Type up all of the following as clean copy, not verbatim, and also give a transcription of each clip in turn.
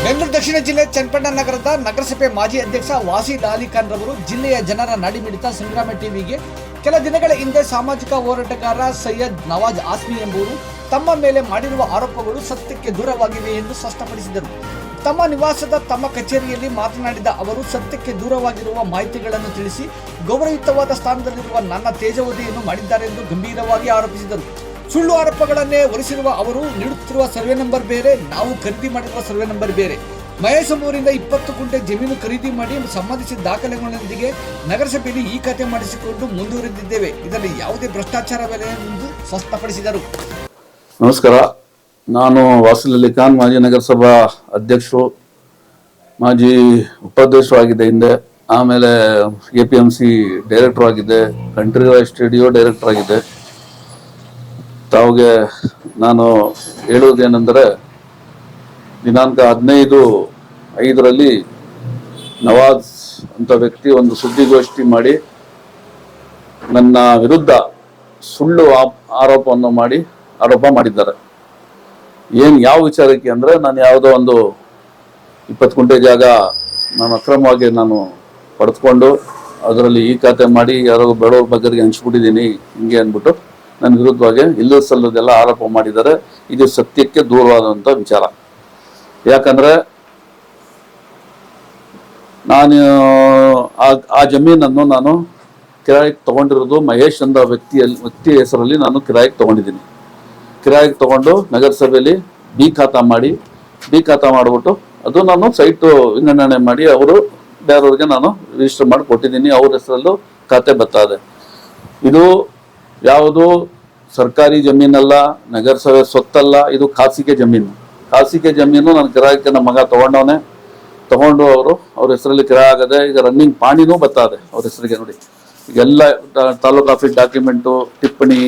ಬೆಂಗಳೂರು ದಕ್ಷಿಣ ಜಿಲ್ಲೆ ಚನ್ನಪಟ್ಟಣ ನಗರದ ನಗರಸಭೆ ಮಾಜಿ ಅಧ್ಯಕ್ಷ ವಾಸೀದ್ ಅಲಿ ಖಾನ್ ರವರು ಜಿಲ್ಲೆಯ ಜನರ ನಾಡಿಮಿಡಿತ ಸಂಗ್ರಾಮ ಟಿವಿಗೆ ಕೆಲ ದಿನಗಳ ಹಿಂದೆ ಸಾಮಾಜಿಕ ಹೋರಾಟಗಾರ ಸೈಯದ್ ನವಾಜ್ ಆಸ್ಮಿ ಎಂಬುವರು ತಮ್ಮ ಮೇಲೆ ಮಾಡಿರುವ ಆರೋಪಗಳು ಸತ್ಯಕ್ಕೆ ದೂರವಾಗಿವೆ ಎಂದು ಸ್ಪಷ್ಟಪಡಿಸಿದರು. ತಮ್ಮ ನಿವಾಸದ ತಮ್ಮ ಕಚೇರಿಯಲ್ಲಿ ಮಾತನಾಡಿದ ಅವರು, ಸತ್ಯಕ್ಕೆ ದೂರವಾಗಿರುವ ಮಾಹಿತಿಗಳನ್ನು ತಿಳಿಸಿ ಗೌರವಯುತವಾದ ಸ್ಥಾನದಲ್ಲಿರುವ ನನ್ನ ತೇಜೋವಧಿಯನ್ನು ಮಾಡಿದ್ದಾರೆ ಎಂದು ಗಂಭೀರವಾಗಿ ಆರೋಪಿಸಿದರು. ಸುಳ್ಳು ಆರೋಪಗಳನ್ನೇ ಹೊರಿಸಿರುವ ಅವರು ನೀಡುತ್ತಿರುವ ಸರ್ವೆ ನಂಬರ್ ಬೇರೆ, ನಾವು ಖರೀದಿ ಮಾಡಿರುವ ಸರ್ವೆ ನಂಬರ್ ಬೇರೆ. ಮಹೇಶ್ ಎಂಬುವರಿಂದ 20 ಗುಂಟೆ ಜಮೀನು ಖರೀದಿ ಮಾಡಿ ಸಂಬಂಧಿಸಿದ ದಾಖಲೆಗಳೊಂದಿಗೆ ನಗರಸಭೆಯಲ್ಲಿ ಈ ಖಾತೆ ಮಾಡಿಸಿಕೊಂಡು ಮುಂದುವರೆದಿದ್ದೇವೆ. ಇದರಲ್ಲಿ ಯಾವುದೇ ಭ್ರಷ್ಟಾಚಾರವಿಲ್ಲ ಎಂದು ಸ್ಪಷ್ಟಪಡಿಸಿದರು. ನಮಸ್ಕಾರ, ನಾನು ವಾಸೀದ್ ಅಲಿ ಖಾನ್, ಮಾಜಿ ನಗರಸಭಾ ಅಧ್ಯಕ್ಷರು, ಮಾಜಿ ಉಪಾಧ್ಯಕ್ಷರು ಆಗಿದ್ದೆ ಹಿಂದೆ. ಆಮೇಲೆ APMC ಡೈರೆಕ್ಟರ್ ಆಗಿದ್ದೆ, ಕಂಟ್ರಿ ವಾಯ್ಸ್ ಸ್ಟುಡಿಯೋ ಡೈರೆಕ್ಟರ್ ಆಗಿದ್ದೆ. ತಾವಿಗೆ ನಾನು ಹೇಳುವುದೇನೆಂದರೆ, ದಿನಾಂಕ 15/5 ನವಾಜ್ ಅಂತ ವ್ಯಕ್ತಿ ಒಂದು ಸುದ್ದಿಗೋಷ್ಠಿ ಮಾಡಿ ನನ್ನ ವಿರುದ್ಧ ಸುಳ್ಳು ಆರೋಪ ಮಾಡಿದ್ದಾರೆ. ಯಾವ ವಿಚಾರಕ್ಕೆ ಅಂದರೆ, ನಾನು ಯಾವುದೋ ಒಂದು 20 ಗುಂಟೆ ಜಾಗ ನಾನು ಅಕ್ರಮವಾಗಿ ಪಡೆದುಕೊಂಡು ಅದರಲ್ಲಿ ಈ ಖಾತೆ ಮಾಡಿ ಯಾರೋ ಬಡವ್ರ ಬಗ್ಗರಿಗೆ ಹಂಚ್ಬಿಟ್ಟಿದ್ದೀನಿ ಹಿಂಗೆ ಅಂದ್ಬಿಟ್ಟು ನನ್ನ ವಿರುದ್ಧವಾಗಿ ಇಲ್ಲಸಲ್ಲದೆಲ್ಲ ಆರೋಪ ಮಾಡಿದ್ದಾರೆ. ಇದು ಸತ್ಯಕ್ಕೆ ದೂರವಾದಂಥ ವಿಚಾರ. ಯಾಕಂದರೆ ನಾನು ಆ ಜಮೀನನ್ನು ನಾನು ಕಿರಾಯಿಗೆ ತಗೊಂಡಿರೋದು ಮಹೇಶ್ ಎಂದ ವ್ಯಕ್ತಿ ಹೆಸರಲ್ಲಿ ನಾನು ಕಿರಾಯಿಗೆ ತಗೊಂಡಿದ್ದೀನಿ. ಕಿರಾಯಿಗೆ ತಗೊಂಡು ನಗರಸಭೆಯಲ್ಲಿ ಬಿ ಖಾತಾ ಮಾಡಿಬಿಟ್ಟು ಅದು ನಾನು ಸೈಟು ವಿಂಗಡಣೆ ಮಾಡಿ ಅವರು ಬೇರೆಯವ್ರಿಗೆ ನಾನು ರಿಜಿಸ್ಟರ್ ಮಾಡಿ ಕೊಟ್ಟಿದ್ದೀನಿ. ಅವ್ರ ಹೆಸರಲ್ಲೂ ಖಾತೆ ಬರ್ತದೆ. ಇದು ಯಾವುದು ಸರ್ಕಾರಿ ಜಮೀನಲ್ಲ, ನಗರಸಭೆ ಸ್ವತ್ತಲ್ಲ, ಇದು ಖಾಸಗಿ ಜಮೀನು. ನನ್ನ ಕಿರಾಯಕ್ಕೆ ನಮ್ಮ ಮಗ ತಗೊಂಡು ಅವ್ರ ಹೆಸರಲ್ಲಿ ಕಿರಾಯ ಆಗದೆ. ಈಗ ರನ್ನಿಂಗ್ ಪಾಣಿನೂ ಬರ್ತದೆ ಅವ್ರ ಹೆಸರಿಗೆ. ನೋಡಿ, ಈಗೆಲ್ಲ ತಾಲೂಕು ಆಫೀಸ್ ಡಾಕ್ಯುಮೆಂಟು, ಟಿಪ್ಪಣಿ,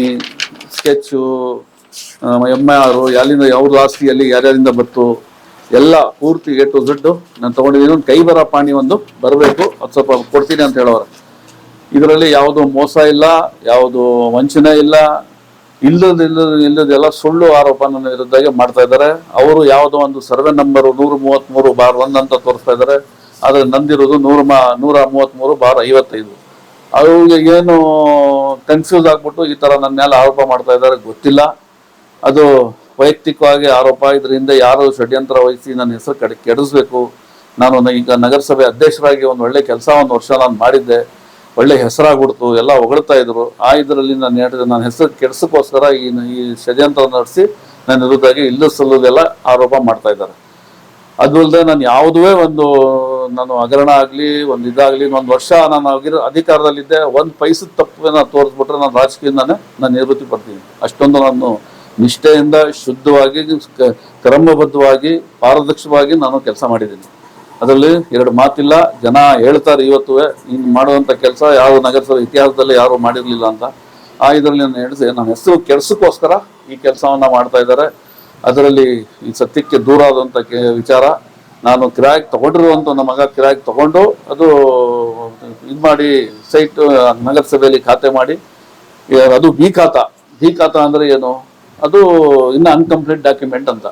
ಸ್ಕೆಚ್ಚು, MIR, ಅವ್ರ ಆಸ್ತಿಯಲ್ಲಿ ಯಾರ್ಯಾರಿಂದ ಬತ್ತು ಎಲ್ಲ ಪೂರ್ತಿ A to Z ನಾನು ತಗೊಂಡಿದ್ದೀನಿ. ಒಂದು ಕೈ ಬರ ಪಾಣಿ ಒಂದು ಬರಬೇಕು, ಅದು ಸ್ವಲ್ಪ ಕೊಡ್ತೀನಿ ಅಂತ ಹೇಳೋರು. ಇದರಲ್ಲಿ ಯಾವುದು ಮೋಸ ಇಲ್ಲ, ಯಾವುದು ವಂಚನೆ ಇಲ್ಲ, ಇಲ್ಲದೆಲ್ಲ ಸುಳ್ಳು ಆರೋಪ ನನ್ನ ವಿರುದ್ಧ ಮಾಡ್ತಾ ಇದ್ದಾರೆ. ಅವರು ಯಾವುದೋ ಒಂದು ಸರ್ವೆ ನಂಬರ್ 133/1 ಅಂತ ತೋರಿಸ್ತಾ ಇದ್ದಾರೆ. ಆದರೆ ನಂದಿರೋದು 133/55. ಅವ್ರಿಗೆ ಏನು ಕನ್ಫ್ಯೂಸ್ ಆಗ್ಬಿಟ್ಟು ಈ ತರ ನನ್ನ ಮೇಲೆ ಆರೋಪ ಮಾಡ್ತಾ ಇದ್ದಾರೆ ಗೊತ್ತಿಲ್ಲ. ಅದು ವೈಯಕ್ತಿಕವಾಗಿ ಆರೋಪ. ಇದರಿಂದ ಯಾರು ಷಡ್ಯಂತ್ರ ವಹಿಸಿ ನನ್ನ ಹೆಸರು ಕೆಡಿಸ್ಬೇಕು. ನಾನು ಈಗ ನಗರಸಭೆ ಅಧ್ಯಕ್ಷರಾಗಿ ಒಂದು ಒಳ್ಳೆ ಕೆಲಸ 1 ವರ್ಷ ನಾನು ಮಾಡಿದ್ದೆ. ಒಳ್ಳೆ ಹೆಸರಾಗ್ಬಿಡ್ತು, ಎಲ್ಲ ಹೊಗಳ್ತಾ ಇದ್ರು. ಇದರಲ್ಲಿ ನನ್ನ ಹೆಸರು ಕೆಡಿಸೋಕ್ಕೋಸ್ಕರ ಈ ಷಡ್ಯಂತ್ರ ನಡೆಸಿ ನನ್ನ ವಿರುದ್ಧಾಗಿ ಇಲ್ಲಸಲ್ಲದೆಲ್ಲ ಆರೋಪ ಮಾಡ್ತಾ ಇದ್ದಾರೆ. ಅದು ಅಲ್ಲದೆ ನಾನು ಯಾವುದೇ ನಾನು ಹಗರಣ ಆಗಲಿ ಇದಾಗಲಿ 1 ವರ್ಷ ನಾನು ಅಧಿಕಾರದಲ್ಲಿದ್ದೆ. 1 ಪೈಸದ ತಪ್ಪನ್ನ ತೋರಿಸ್ಬಿಟ್ರೆ ನಾನು ರಾಜಕೀಯದಿಂದಾನೆ ನಾನು ನಿವೃತ್ತಿ ಪಡ್ತೀನಿ. ಅಷ್ಟೊಂದು ನಾನು ನಿಷ್ಠೆಯಿಂದ ಶುದ್ಧವಾಗಿ ಕ್ರಮಬದ್ಧವಾಗಿ ಪಾರದರ್ಶಕವಾಗಿ ನಾನು ಕೆಲಸ ಮಾಡಿದ್ದೀನಿ. ಅದರಲ್ಲಿ 2 ಮಾತಿಲ್ಲ. ಜನ ಹೇಳ್ತಾರೆ ಇವತ್ತು ಇನ್ನು ಮಾಡುವಂಥ ಕೆಲಸ ಯಾವ ನಗರಸಭೆ ಇತಿಹಾಸದಲ್ಲಿ ಯಾರು ಮಾಡಿರಲಿಲ್ಲ ಅಂತ. ಇದರಲ್ಲಿ ನನ್ನ ಹೆಸರು ಕೆಡಿಸೋಕ್ಕೋಸ್ಕರ ಈ ಕೆಲಸವನ್ನ ಮಾಡ್ತಾ ಇದ್ದಾರೆ. ಅದರಲ್ಲಿ ಈ ಸತ್ಯಕ್ಕೆ ದೂರ ಆದಂಥ ವಿಚಾರ. ನಾನು ಕಿರಾಯಿಗೆ ತಗೊಂಡಿರುವಂಥ ನಮ್ಮ ಮಗ ಕಿರಾಯಿಗೆ ತಗೊಂಡು ಅದು ಇದು ಮಾಡಿ ಸೈಟ್ ನಗರಸಭೆಯಲ್ಲಿ ಖಾತೆ ಮಾಡಿ, ಅದು ಬಿ ಖಾತಾ ಅಂದರೆ ಏನು? ಅದು ಇನ್ನು ಅನ್ಕಂಪ್ಲೀಟ್ ಡಾಕ್ಯುಮೆಂಟ್ ಅಂತ.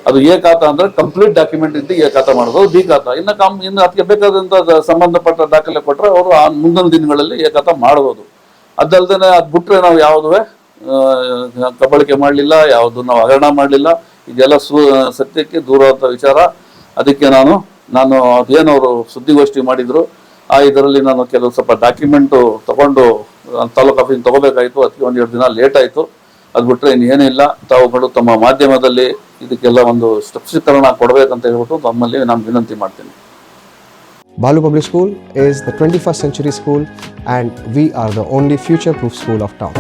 ಅದು ಎ ಖಾತಾ ಅಂದ್ರೆ ಕಂಪ್ಲೀಟ್ ಡಾಕ್ಯುಮೆಂಟ್ ಇದ್ದು ಎ ಖಾತಾ ಮಾಡೋದು. ಬಿ ಖಾತಾ ಇನ್ನು ಅದಕ್ಕೆ ಬೇಕಾದಂತ ಸಂಬಂಧಪಟ್ಟ ದಾಖಲೆ ಕೊಟ್ಟರೆ ಅವರು ಮುಂದಿನ ದಿನಗಳಲ್ಲಿ ಎ ಖಾತಾ ಮಾಡಬಹುದು. ಅದಲ್ದೇ ಅದು ಬಿಟ್ರೆ ನಾವು ಯಾವುದೇ ಕಬಳಿಕೆ ಮಾಡಲಿಲ್ಲ, ಯಾವುದು ನಾವು ಹಗರಣ ಮಾಡಲಿಲ್ಲ. ಇದೆಲ್ಲ ಸತ್ಯಕ್ಕೆ ದೂರವಾದ ವಿಚಾರ. ಅದಕ್ಕೆ ನಾನು ಅದೇನವರು ಸುದ್ದಿಗೋಷ್ಠಿ ಮಾಡಿದ್ರು, ಇದರಲ್ಲಿ ನಾನು ಕೆಲವು ಸ್ವಲ್ಪ ಡಾಕ್ಯುಮೆಂಟು ತಗೊಂಡು ತಾಲೂಕು ಆಫೀಸ್ ತಗೋಬೇಕಾಯ್ತು. ಅದಕ್ಕೆ 1-2 ದಿನ ಲೇಟ್ ಆಯಿತು. ಅದು ಬಿಟ್ಟರೆ ಇನ್ನೇನಿಲ್ಲ. ತಾವುಗಳು ತಮ್ಮ ಮಾಧ್ಯಮದಲ್ಲಿ ಇದಕ್ಕೆಲ್ಲ ಒಂದು ಸ್ಪಷ್ಟೀಕರಣ ಕೊಡಬೇಕಂತ ಹೇಳ್ಬಿಟ್ಟು ತಮ್ಮಲ್ಲಿ ನಾನು ವಿನಂತಿ ಮಾಡ್ತೀನಿ. Balu Public School is the 21st century school and we are the only future-proof school of town.